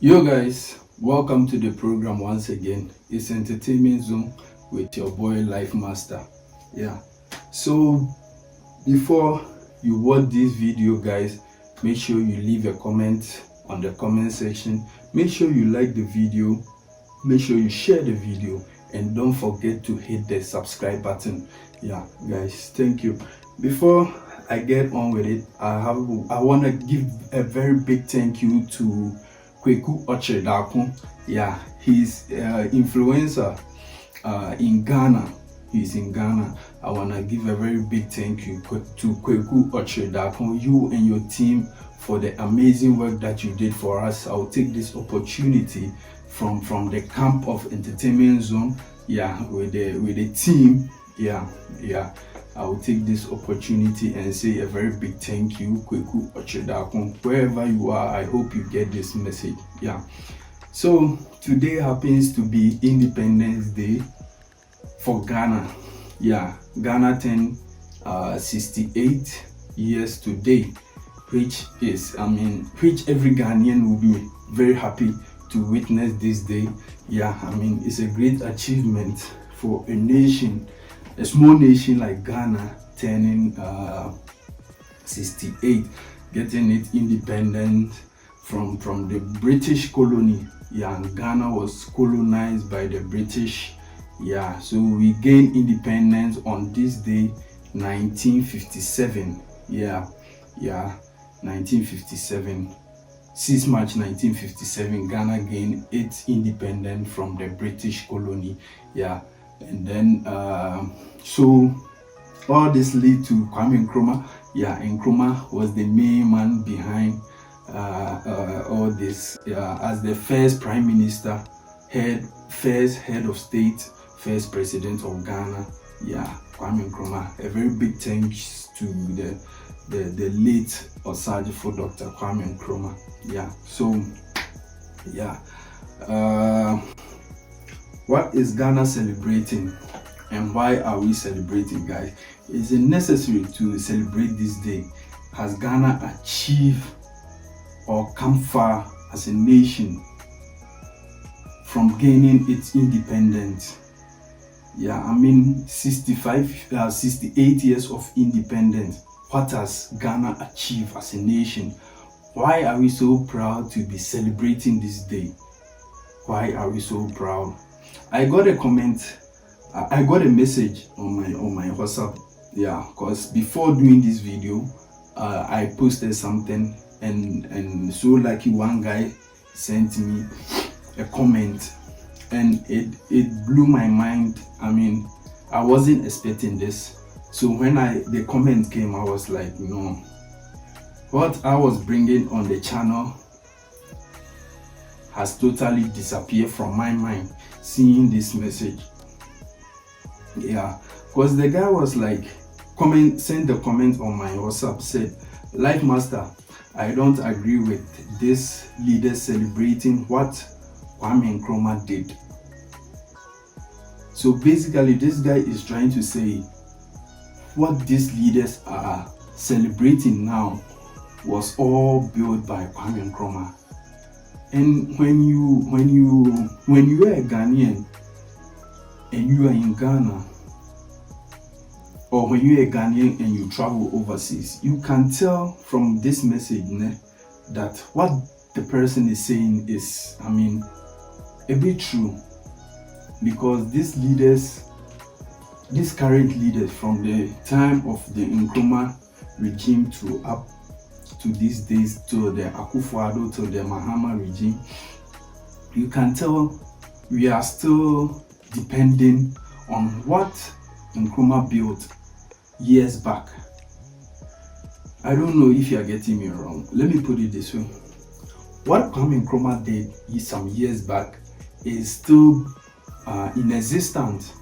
Yo guys, welcome to the program once again. It's Entertainment Zone with your boy Life Master. Yeah. So before you watch this video guys, make sure you leave a comment on the comment section. Make sure you like the video. Make sure you share the video and don't forget to hit the subscribe button. Yeah, guys, thank you. Before I get on with it, I want to give a very big thank you to Kweku Ochedakun. Yeah, he's influencer in Ghana. He's in Ghana. I want to give a very big thank you to Kweku Ochedakun, you and your team, for the amazing work that you did for us. I'll take this opportunity from the camp of Entertainment Zone, yeah, with the team, yeah. I will take this opportunity and say a very big thank you, Kweku Ochedakun. Wherever you are, I hope you get this message. Yeah. So today happens to be Independence Day for Ghana. Yeah, Ghana turned 68 years today, which every Ghanaian will be very happy to witness this day. Yeah, it's a great achievement for a nation, a small nation like Ghana, turning 68, getting it independent from the British colony. Yeah, and Ghana was colonized by the British. Yeah, so we gained independence on this day, 1957. Yeah, 1957. 6 March 1957, Ghana gained its independence from the British colony. Yeah, and then so all this led to Kwame Nkrumah. Yeah, Nkrumah was the main man behind all this, as the first prime minister, first head of state, first president of Ghana. Yeah, Kwame Nkrumah. A very big thanks to the late Osagyefo Dr. Kwame Nkrumah. Yeah, so yeah, what is Ghana celebrating and why are we celebrating, guys? Is it necessary to celebrate this day? Has Ghana achieved or come far as a nation from gaining its independence? Yeah, 68 years of independence. What has Ghana achieved as a nation? Why are we so proud to be celebrating this day? Why are we so proud? I got a comment, I got a message on my WhatsApp. Yeah, because before doing this video, I posted something, and so lucky one guy sent me a comment, and it blew my mind. I wasn't expecting this. So when the comment came, I was like, no, what I was bringing on the channel has totally disappeared from my mind seeing this message. Yeah, because the guy was like, sent the comment on my WhatsApp, said, Life Master, I don't agree with this leader celebrating what Kwame Nkrumah did. So basically, this guy is trying to say what these leaders are celebrating now was all built by Kwame Nkrumah. And when you are a Ghanaian and you are in Ghana, or when you are a Ghanaian and you travel overseas, you can tell from this message that what the person is saying is, a bit true. Because these current leaders, from the time of the Nkrumah regime to up to these days, to the Akufo-Addo, to the Mahama regime, you can tell we are still depending on what Nkrumah built years back. I don't know if you are getting me wrong. Let me put it this way. What Kwame Nkrumah did some years back is still in existence,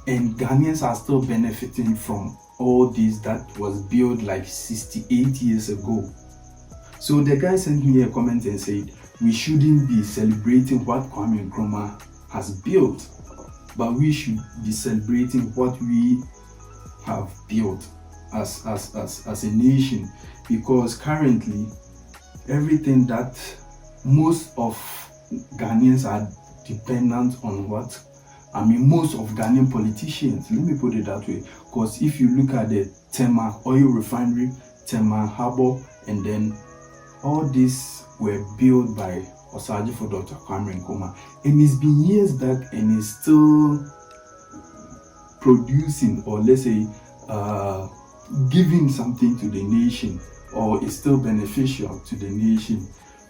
and Ghanaians are still benefiting from all this that was built like 68 years ago. So the guy sent me a comment and said we shouldn't be celebrating what Kwame Nkrumah has built, but we should be celebrating what we have built as a nation, because currently everything that most of Ghanaians are dependent on what? I mean, most of Ghanaian politicians, let me put it that way, because if you look at the Tema oil refinery, Tema Harbour, and then all these were built by Osagyefo Dr. Kwame Nkrumah, and it's been years back and it's still producing, or let's say giving something to the nation, or is still beneficial to the nation.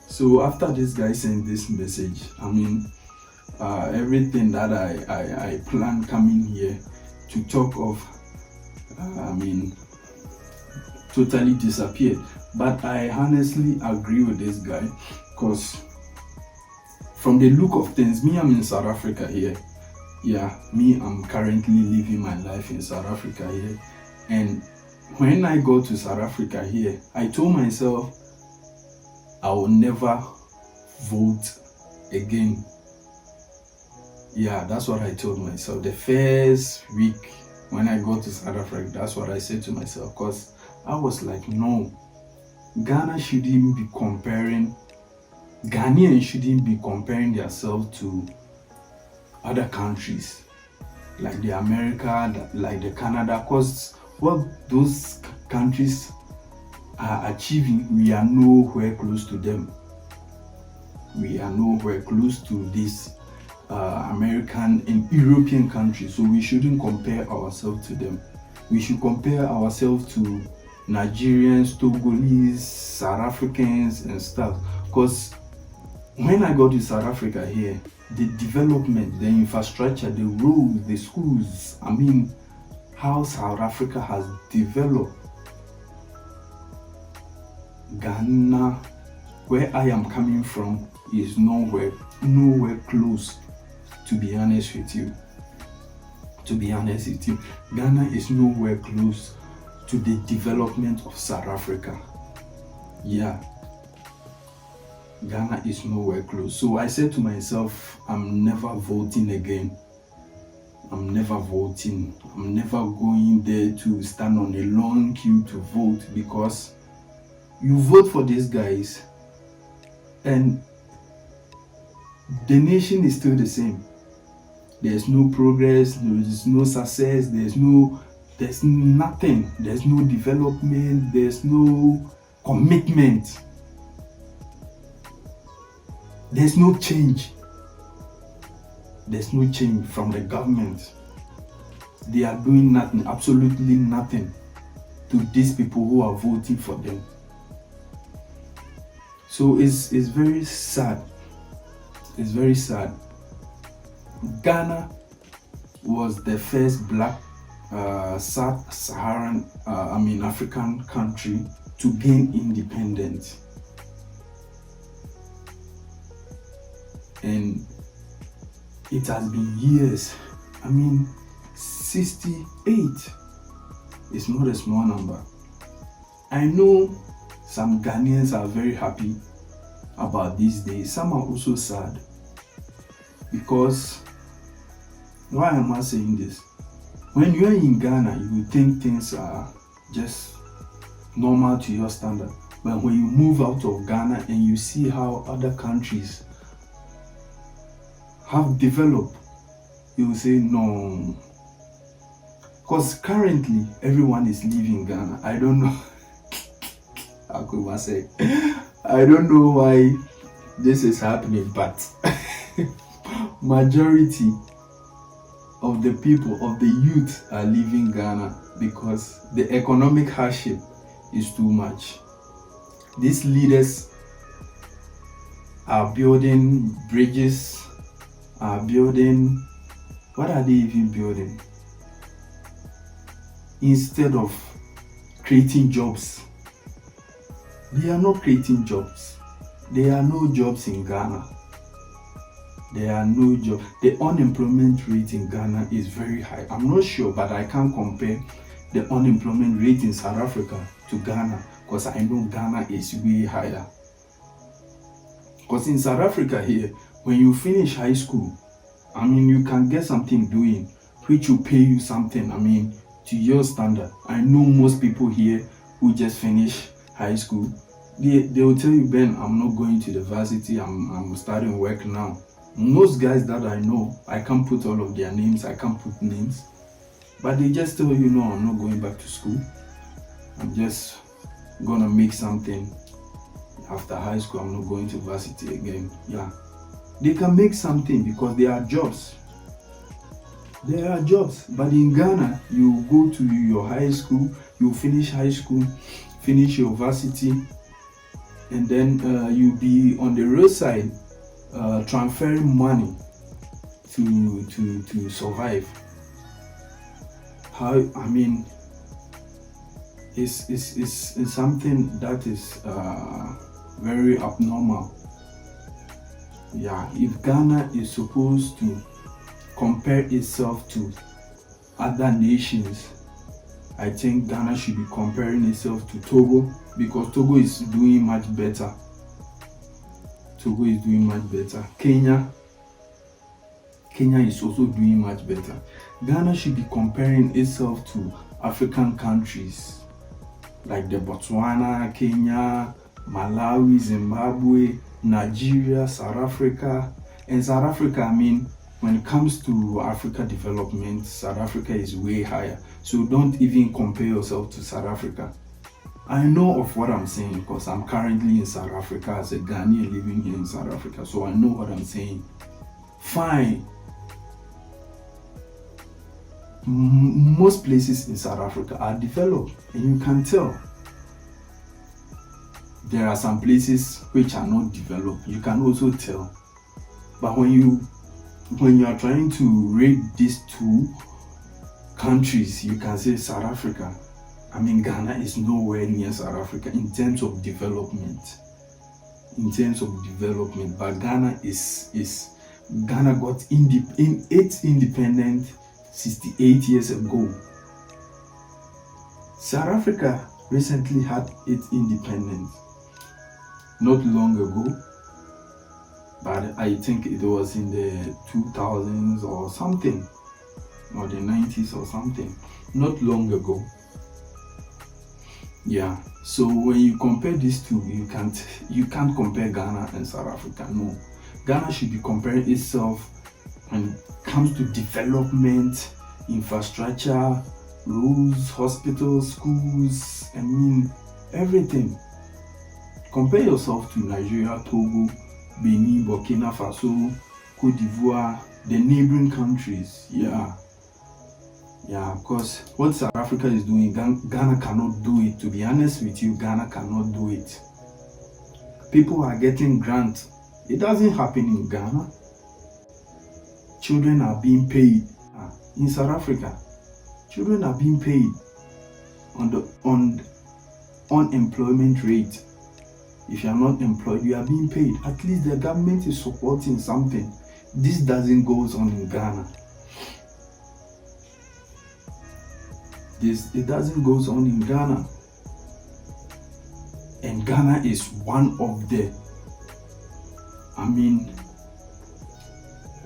So after this guy sent this message, I mean, everything that I plan coming here to talk of, I mean, totally disappeared. But I honestly agree with this guy, because from the look of things, me, I'm in South Africa here. Yeah, me, I'm currently living my life in South Africa here. And when I go to South Africa here, I told myself I will never vote again. Yeah, that's what I told myself. The first week when I go to South Africa, that's what I said to myself, because I was like, no, Ghanaians shouldn't be comparing themselves to other countries like the America, like the Canada, because what those countries are achieving, we are nowhere close to them. We are nowhere close to this American and European countries, so we shouldn't compare ourselves to them. We should compare ourselves to Nigerians, Togolese, South Africans and stuff. Because when I go to South Africa here, the development, the infrastructure, the roads, the schools, I mean, how South Africa has developed. Ghana, where I am coming from, is nowhere close, to be honest with you. Ghana is nowhere close to the development of South Africa. Yeah, Ghana is nowhere close. So I said to myself, I'm never voting again. I'm never voting. I'm never going there to stand on a long queue to vote, because you vote for these guys and the nation is still the same. There's no progress, there's no success, there's nothing, there's no development, there's no commitment, there's no change. There's no change from the government. They are doing nothing, absolutely nothing, to these people who are voting for them. So it's very sad. It's very sad. Ghana was the first black Sub-Saharan, African country to gain independence. And it has been years. 68 is not a small number. I know some Ghanaians are very happy about these days. Some are also sad. Because, why am I saying this? When you are in Ghana, you think things are just normal to your standard. But when you move out of Ghana and you see how other countries have developed, you will say no. Because currently everyone is leaving Ghana. I don't know. I don't know why this is happening, but majority of the people, of the youth, are leaving Ghana because the economic hardship is too much. These leaders are building bridges, what are they even building? Instead of creating jobs. They are not creating jobs. There are no jobs in Ghana. There are no jobs. The unemployment rate in Ghana is very high. I'm not sure, but I can't compare the unemployment rate in South Africa to Ghana, because I know Ghana is way higher. Because in South Africa here, when you finish high school, you can get something doing, which will pay you something, to your standard. I know most people here who just finish high school, They will tell you, Ben, I'm not going to the varsity, I'm starting work now. Most guys that I know, I can't put all of their names, I can't put names, but they just tell you, no, I'm not going back to school. I'm just gonna make something after high school. I'm not going to varsity again. Yeah, they can make something because there are jobs. There are jobs. But in Ghana, you go to your high school, you finish high school, finish your varsity, and then you be on the roadside transferring money to survive. How, I mean, it's something that is very abnormal. Yeah, if Ghana is supposed to compare itself to other nations, I think Ghana should be comparing itself to Togo, because Togo is doing much better. Togo is doing much better. Kenya is also doing much better. Ghana should be comparing itself to African countries like the Botswana, Kenya, Malawi, Zimbabwe, Nigeria, South Africa. And South Africa, I mean, when it comes to Africa development, South Africa is way higher. So don't even compare yourself to South Africa. I know of what I'm saying because I'm currently in South Africa as a Ghanaian living here in South Africa. So I know what I'm saying. Fine. Most places in South Africa are developed, and you can tell. There are some places which are not developed. You can also tell. But when you are trying to rate these two countries, you can say South Africa. I mean, Ghana is nowhere near South Africa in terms of development. But Ghana Ghana got its independent 68 years ago. South Africa recently had its independence not long ago, but I think it was in the 2000s or something, or the 90s or something, not long ago. Yeah, so when you compare these two, you can't compare Ghana and South Africa. No, Ghana should be comparing itself when it comes to development, infrastructure, roads, hospitals, schools, I mean, everything. Compare yourself to Nigeria, Togo, Benin, Burkina Faso, Cote d'Ivoire, the neighboring countries. Yeah, because what South Africa is doing, Ghana cannot do it. To be honest with you, Ghana cannot do it. People are getting grants. It doesn't happen in Ghana. Children are being paid. In South Africa, children are being paid on the unemployment rate. If you are not employed, you are being paid. At least the government is supporting something. This doesn't go on in Ghana. It doesn't go on in Ghana. And Ghana is one of the,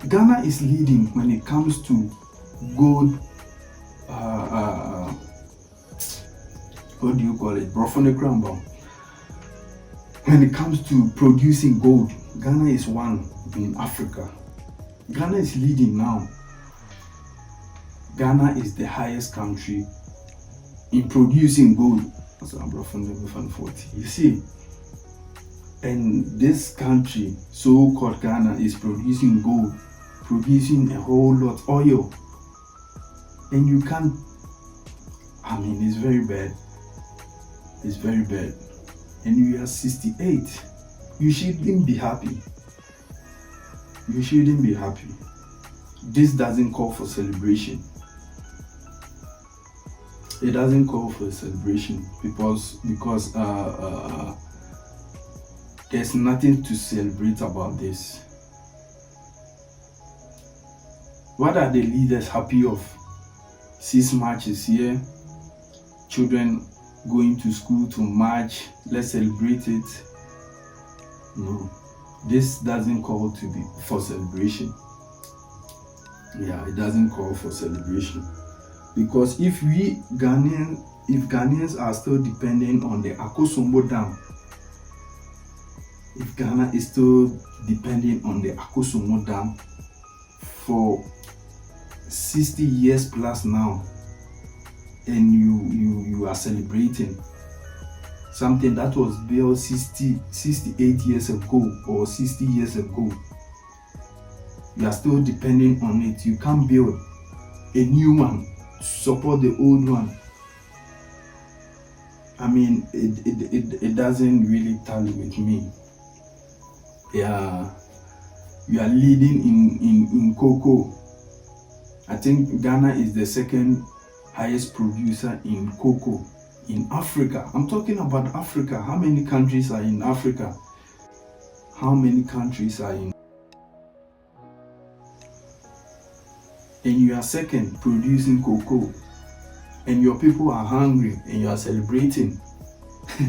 Ghana is leading when it comes to gold, what do you call it? Brofonecramba. When it comes to producing gold, Ghana is one in Africa. Ghana is leading now. Ghana is the highest country in producing gold. You see, and this country, so-called Ghana, is producing gold, producing a whole lot oil, and you can't. It's very bad. It's very bad. And you are 68. You shouldn't be happy. You shouldn't be happy. This doesn't call for celebration. It doesn't call for a celebration because there's nothing to celebrate about this. What are the leaders happy of? 6 marches here, children going to school to march, let's celebrate it. No, this doesn't call to be for celebration. Yeah, it doesn't call for celebration. Because if Ghanaians are still depending on the Akosombo Dam if Ghana is still depending on the Akosombo Dam for 60 years plus now, and you are celebrating something that was built 68 years ago or 60 years ago, you are still depending on it. You can't build a new one to support the old one. I mean, it doesn't really tally with me. Yeah, you are leading in cocoa. I think Ghana is the second highest producer in cocoa in Africa. I'm talking about Africa. How many countries are in Africa? How many countries are in? And you are second producing cocoa, and your people are hungry and you are celebrating.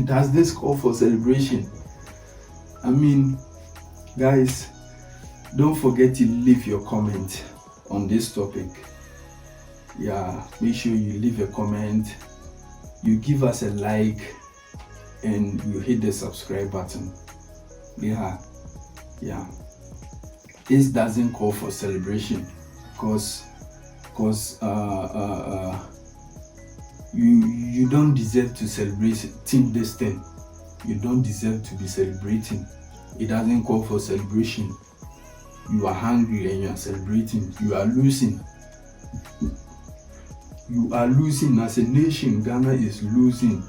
Does this call for celebration? I mean, guys, don't forget to leave your comment on this topic. Yeah, make sure you leave a comment, you give us a like, and you hit the subscribe button. Yeah, this doesn't call for celebration, because you don't deserve to celebrate this thing. You don't deserve to be celebrating. It doesn't call for celebration. You are hungry and you are celebrating. You are losing. You are losing as a nation. Ghana is losing.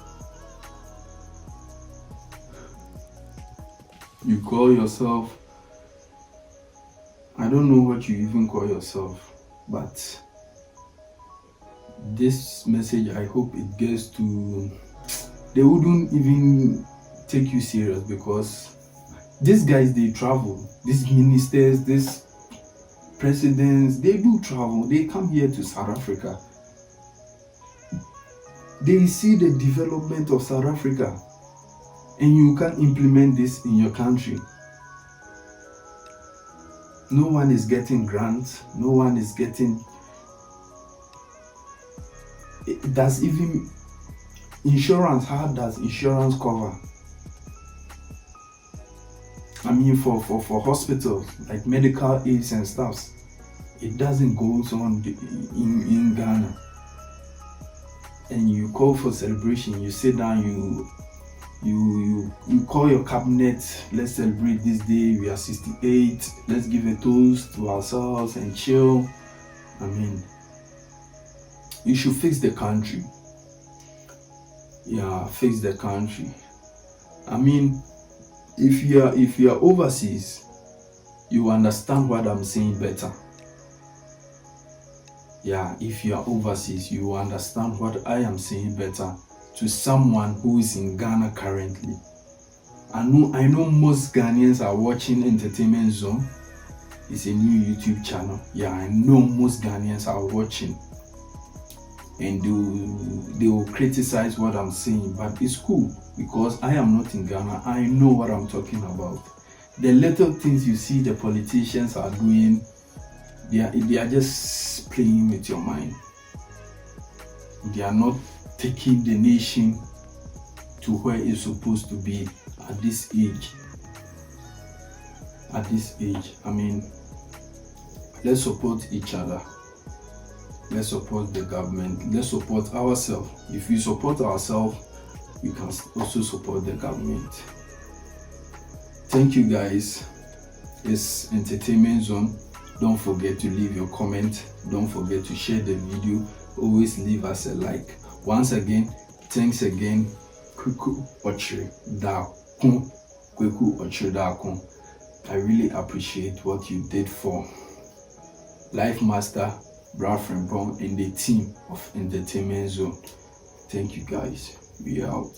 You call yourself, I don't know what you even call yourself, but this message, I hope it gets to, they wouldn't even take you serious, because these guys, they travel. These ministers, these presidents, they do travel. They come here to South Africa. They see the development of South Africa, and you can't implement this in your country. No one is getting grants. No one is getting. Does even insurance? How does insurance cover? I mean, for hospitals, like medical aids and stuff, it doesn't go on in Ghana. And you call for celebration. You sit down. You call your cabinet. Let's celebrate this day. We are 68. Let's give a toast to ourselves and chill. I mean, you should fix the country. Yeah, fix the country. I mean, if you are overseas, you understand what I'm saying better. Yeah, if you are overseas, you understand what I am saying better to someone who is in Ghana currently. I know most Ghanaians are watching Entertainment Zone. It's a new YouTube channel. Yeah, I know most Ghanaians are watching, and they will criticize what I'm saying, but it's cool, because I am not in Ghana. I know what I'm talking about. The little things you see the politicians are doing, they are just playing with your mind. They are not taking the nation to where it's supposed to be at this age. At this age, I mean, let's support each other. Let's support the government. Let's support ourselves. If we support ourselves, we can also support the government. Thank you, guys. It's Entertainment Zone. Don't forget to leave your comment. Don't forget to share the video. Always leave us a like. Once again, thanks again. Kweku Ochre Dakun. Kweku Ochre Dakun. I really appreciate what you did for Life Master, Bra Frimpong, and the team of Entertainment Zone. Thank you, guys. We out.